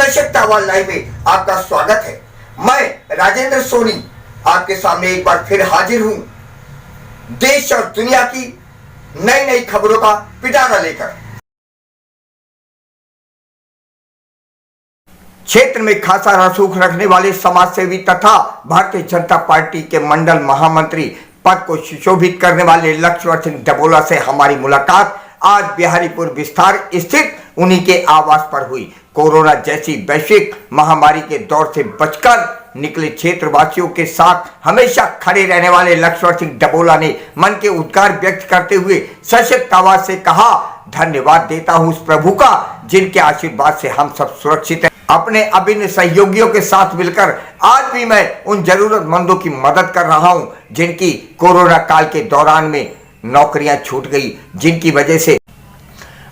सशक्त आवाज लाइव में आपका स्वागत है। मैं राजेंद्र सोनी आपके सामने एक बार फिर हाजिर हूं देश और दुनिया की नई नई खबरों का पिटारा लेकर। क्षेत्र में खासा रसूख रखने वाले समाजसेवी तथा भारतीय जनता पार्टी के मंडल महामंत्री पद को सुशोभित करने वाले लक्ष्मण सिंह डबोला से हमारी मुलाकात आज बिहारीपुर विस्तार स्थित उन्हीं के आवास पर हुई। कोरोना जैसी वैश्विक महामारी के दौर से बचकर निकले क्षेत्रवासियों के साथ हमेशा खड़े रहने वाले लक्ष्मण सिंह डबोला ने मन के उद्गार व्यक्त करते हुए सशक्त आवाज से कहा, धन्यवाद देता हूं उस प्रभु का जिनके आशीर्वाद से हम सब सुरक्षित हैं। अपने अभिन्न सहयोगियों के साथ मिलकर आज भी मैं उन जरूरतमंदों की मदद कर रहा हूं जिनकी कोरोना काल के दौरान में नौकरियां छूट गई, जिनकी वजह से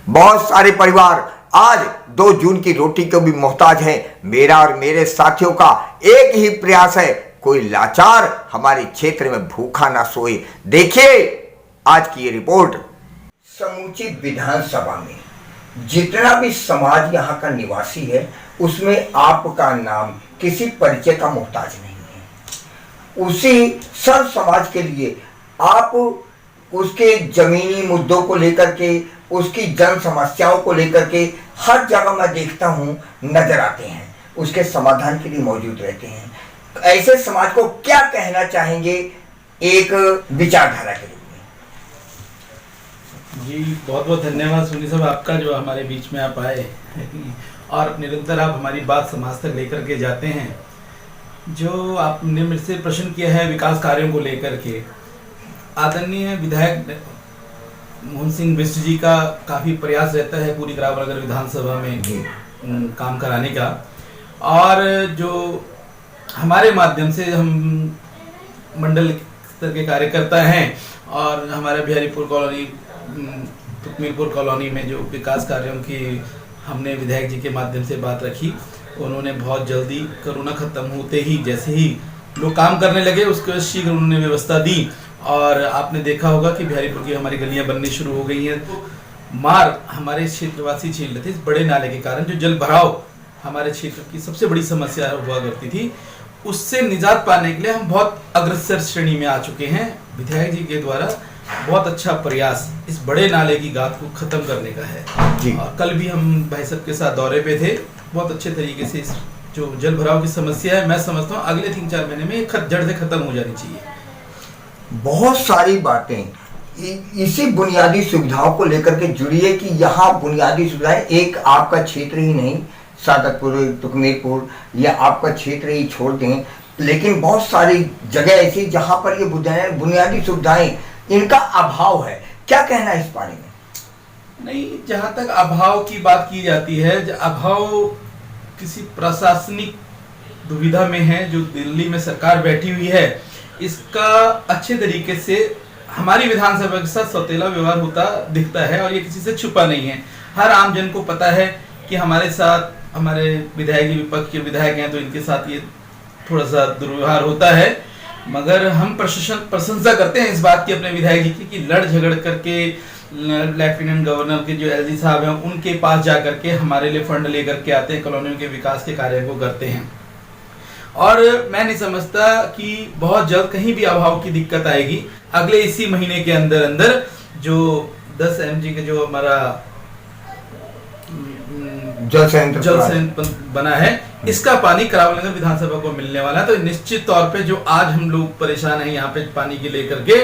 बहुत सारे परिवार आज 2 जून की रोटी को भी मोहताज हैं। मेरा और मेरे साथियों का एक ही प्रयास है, कोई लाचार हमारे क्षेत्र में भूखा ना सोए। देखिए आज की ये रिपोर्ट। समूची विधानसभा में जितना भी समाज यहाँ का निवासी है उसमें आपका नाम किसी परिचय का मोहताज नहीं है। उसी सर्व समाज के लिए आप उसके जमीनी मुद्दों को लेकर के, उसकी जन समस्याओं को लेकर के हर जगह मैं देखता हूँ नजर आते हैं, उसके समाधान के लिए मौजूद रहते हैं। ऐसे समाज को क्या कहना चाहेंगे एक विचारधारा के रूप में? जी बहुत बहुत धन्यवाद सोनी साहब आपका, जो हमारे बीच में आप आए और निरंतर आप हमारी बात समाज तक लेकर के जाते हैं। जो आपने मेरे से प्रश्न किया है विकास कार्यों को लेकर के, आदरणीय विधायक मोहन सिंह बिष्ट जी का काफ़ी प्रयास रहता है पूरी करावनगर विधानसभा में काम कराने का, और जो हमारे माध्यम से हम मंडल स्तर के कार्यकर्ता हैं और हमारे बिहारीपुर कॉलोनी तुकमीरपुर कॉलोनी में जो विकास कार्यों की हमने विधायक जी के माध्यम से बात रखी, उन्होंने बहुत जल्दी कोरोना खत्म होते ही जैसे ही लोग काम करने लगे उसके शीघ्र उन्होंने व्यवस्था दी। और आपने देखा होगा कि बिहारीपुर की हमारी गलियां बननी शुरू हो गई हैं। मार हमारे क्षेत्रवासी झेल रहे थे इस बड़े नाले के कारण, जो जल भराव हमारे क्षेत्र की सबसे बड़ी समस्या हुआ करती थी, उससे निजात पाने के लिए हम बहुत अग्रसर श्रेणी में आ चुके हैं। विधायक जी के द्वारा बहुत अच्छा प्रयास इस बड़े नाले की गाद को खत्म करने का है जी। और कल भी हम भाई साहब के साथ दौरे पे थे, बहुत अच्छे तरीके से इस जो जल भराव की समस्या है, मैं समझता हूँ अगले 3-4 महीने में जड़ से खत्म हो जानी चाहिए। बहुत सारी बातें इसी बुनियादी सुविधाओं को लेकर के जुड़ी है कि यहाँ बुनियादी सुविधाएं एक आपका क्षेत्र ही नहीं, सादतपुर, तुकमीरपुर या आपका क्षेत्र ही छोड़ दें, लेकिन बहुत सारी जगह ऐसी जहाँ पर ये बुनियादी सुविधाएं इनका अभाव है। क्या कहना है इस बारे में? नहीं, जहाँ तक अभाव की बात की जाती है, अभाव किसी प्रशासनिक दुविधा में है जो दिल्ली में सरकार बैठी हुई है, इसका अच्छे तरीके से हमारी विधानसभा के साथ सौतेला व्यवहार होता दिखता है और ये किसी से छुपा नहीं है। हर आम जन को पता है कि हमारे साथ हमारे विधायक विपक्ष के विधायक हैं तो इनके साथ ये थोड़ा सा दुर्व्यवहार होता है, मगर हम प्रशंसा करते हैं इस बात की अपने विधायक जी की कि लड़ झगड़ करके लेफ्टिनेंट गवर्नर के जो एलजी साहब हैं उनके पास जा करके हमारे लिए फंड लेकर के आते हैं, कॉलोनियों के विकास के कार्य को करते हैं। और मैं नहीं समझता कि बहुत जल्द कहीं भी अभाव की दिक्कत आएगी। अगले इसी महीने के अंदर अंदर जो 10 mg का जो हमारा जल संयंत्र बना है, इसका पानी करावनगर विधानसभा को मिलने वाला है। तो निश्चित तौर पे जो आज हम लोग परेशान हैं यहाँ पे पानी के लेकर के,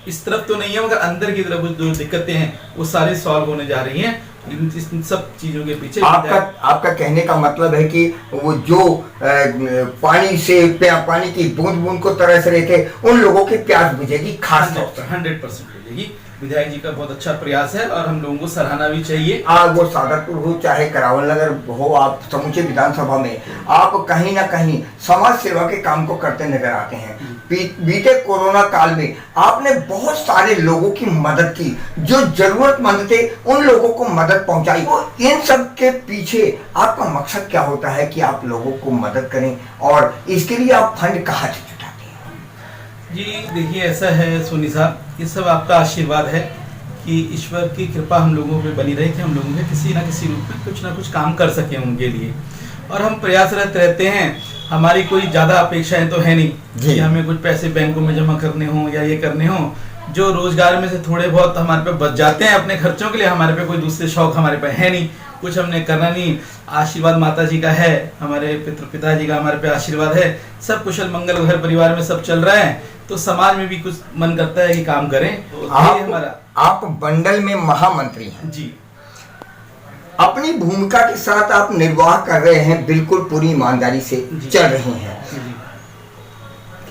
इस तरफ तो नहीं है मगर अंदर की तरफ जो दिक्कतें हैं वो सारी सॉल्व होने जा रही हैं। इन सब चीजों के पीछे आपका कहने का मतलब है कि वो जो पानी की बूंद बूंद को तरस रहे थे उन लोगों की प्यास बुझेगी, खास तौर पर 100% बुझेगी। विधायक जी का बहुत अच्छा प्रयास है और हम लोगों को सराहना भी चाहिए। वो सादतपुर हो चाहे करावनगर हो, आप समूचे विधानसभा में आप कहीं ना कहीं समाज सेवा के काम को करते नजर आते हैं। बीते कोरोना काल में आपने बहुत सारे लोगों की मदद की, जो जरूरतमंद थे उन लोगों को मदद पहुंचाई। इन सब के पीछे आपका मकसद क्या होता है कि आप लोगों को मदद करें, और इसके लिए आप फंड कहाँ से जुटाते हैं? जी देखिए, ऐसा है सोनी साहब, ये सब आपका आशीर्वाद है कि ईश्वर की कृपा हम लोगों पे बनी रहे कि हम लोगों के किसी ना किसी रूप में कुछ ना कुछ काम कर सकें उनके लिए, और हम प्रयासरत रहते हैं। हमारी कोई ज़्यादा अपेक्षाएं तो है नहीं कि हमें कुछ पैसे बैंकों में जमा करने हों या ये करने हों। जो रोजगार में से थोड़े बहुत हमारे पे बच जाते हैं अपने खर्चों के लिए, हमारे पे कोई दूसरे शौक हमारे पे है नहीं, कुछ हमने करना नहीं। आशीर्वाद माता जी का है, हमारे पिताजी का हमारे पे आशीर्वाद है, सब कुशल मंगल घर परिवार में सब चल रहा है, तो समाज में भी कुछ मन करता है कि काम करें। तो ये हमारा। आप मंडल में महामंत्री हैं जी, अपनी भूमिका के साथ आप निर्वाह कर रहे हैं, बिल्कुल पूरी ईमानदारी से चल रहे हैं,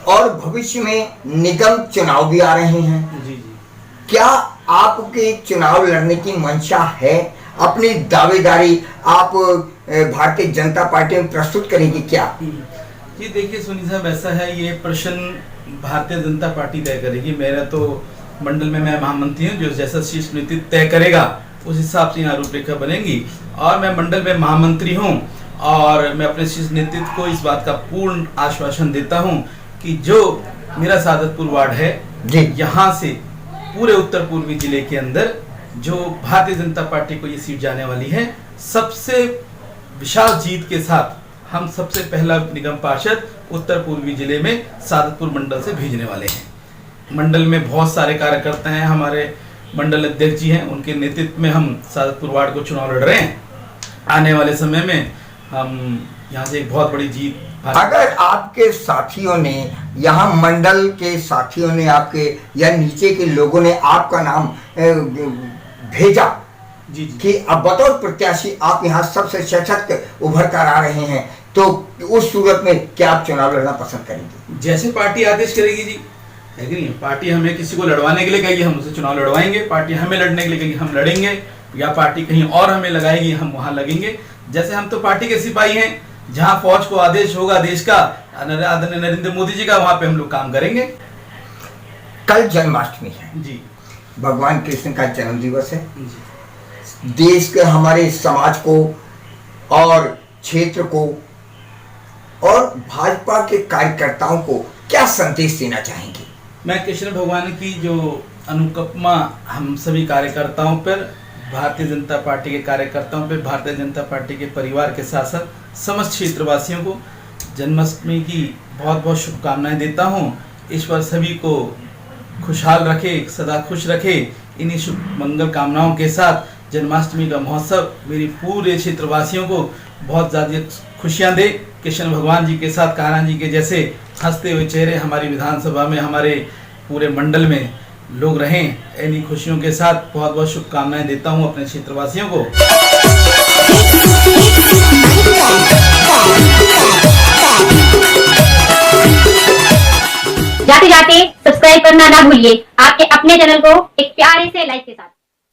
और भविष्य में निगम चुनाव भी आ रहे हैं। जी। क्या आपके चुनाव लड़ने की मंशा है? अपनी दावेदारी आप भारतीय जनता पार्टी में प्रस्तुत करेंगे क्या? जी देखिए सुनील साहब, ऐसा है, ये प्रश्न भारतीय जनता पार्टी तय करेगी। मेरा तो मंडल में मैं महामंत्री हूँ, जो जैसा शीर्ष नेतृत्व तय करेगा उस हिसाब से यहाँ रूपरेखा बनेगी। और मैं मंडल में महामंत्री हूँ और मैं अपने शीर्ष नेतृत्व को इस बात का पूर्ण आश्वासन देता हूँ कि जो मेरा सादतपुर वार्ड है, यहाँ से पूरे उत्तर पूर्वी जिले के अंदर जो भारतीय जनता पार्टी को ये सीट जाने वाली है, सबसे विशाल जीत के साथ हम सबसे पहला निगम पार्षद उत्तर पूर्वी जिले में सादतपुर मंडल से भेजने वाले हैं। मंडल में बहुत सारे कार्यकर्ता हैं, हमारे मंडल अध्यक्ष जी हैं, उनके नेतृत्व में हम सादतपुर वार्ड को चुनाव लड़ रहे हैं। आने वाले समय में हम यहाँ से एक बहुत बड़ी जीत। अगर आपके साथियों ने, यहाँ मंडल के साथियों ने आपके या नीचे के लोगों ने आपका नाम भेजा जी कि अब बतौर प्रत्याशी आप यहाँ सबसे सशक्त उभर कर आ रहे हैं, तो उस सूरत में क्या आप चुनाव लड़ना पसंद करेंगे? जैसे पार्टी आदेश करेगी जी, है कि नहीं? पार्टी हमें किसी को लड़वाने के लिए कहेगी, हम उसे चुनाव लड़वाएंगे। पार्टी हमें लड़ने के लिए कहेगी, हम लड़ेंगे। या पार्टी कहीं और हमें लगाएगी, हम वहां लगेंगे। जैसे हम तो पार्टी के सिपाही हैं, जहां फौज को आदेश होगा देश का, आदरणीय नरेंद्र मोदी जी का, वहां पे हम लोग काम करेंगे। कल जन्माष्टमी है जी, भगवान कृष्ण का जन्म दिवस है। देश के, हमारे समाज को और क्षेत्र को और भाजपा के कार्यकर्ताओं को क्या संदेश देना चाहेंगे? मैं कृष्ण भगवान की जो अनुकंपा हम सभी कार्यकर्ताओं पर, भारतीय जनता पार्टी के कार्यकर्ताओं पर, भारतीय जनता पार्टी के परिवार के साथ साथ समस्त क्षेत्रवासियों को जन्माष्टमी की बहुत बहुत शुभकामनाएं देता हूं। ईश्वर सभी को खुशहाल रखे, सदा खुश रखे। इन्हीं शुभ मंगल कामनाओं के साथ जन्माष्टमी का महोत्सव मेरी पूरे क्षेत्रवासियों को बहुत ज़्यादा खुशियां दे। कृष्ण भगवान जी के साथ कान्हा जी के जैसे हंसते हुए चेहरे हमारी विधानसभा में, हमारे पूरे मंडल में लोग रहें। इन्हीं खुशियों के साथ बहुत बहुत शुभकामनाएं देता हूं अपने क्षेत्रवासियों को। जाते जाते सब्सक्राइब करना ना भूलिए, आपके अपने चैनल को एक प्यारे से लाइक के साथ।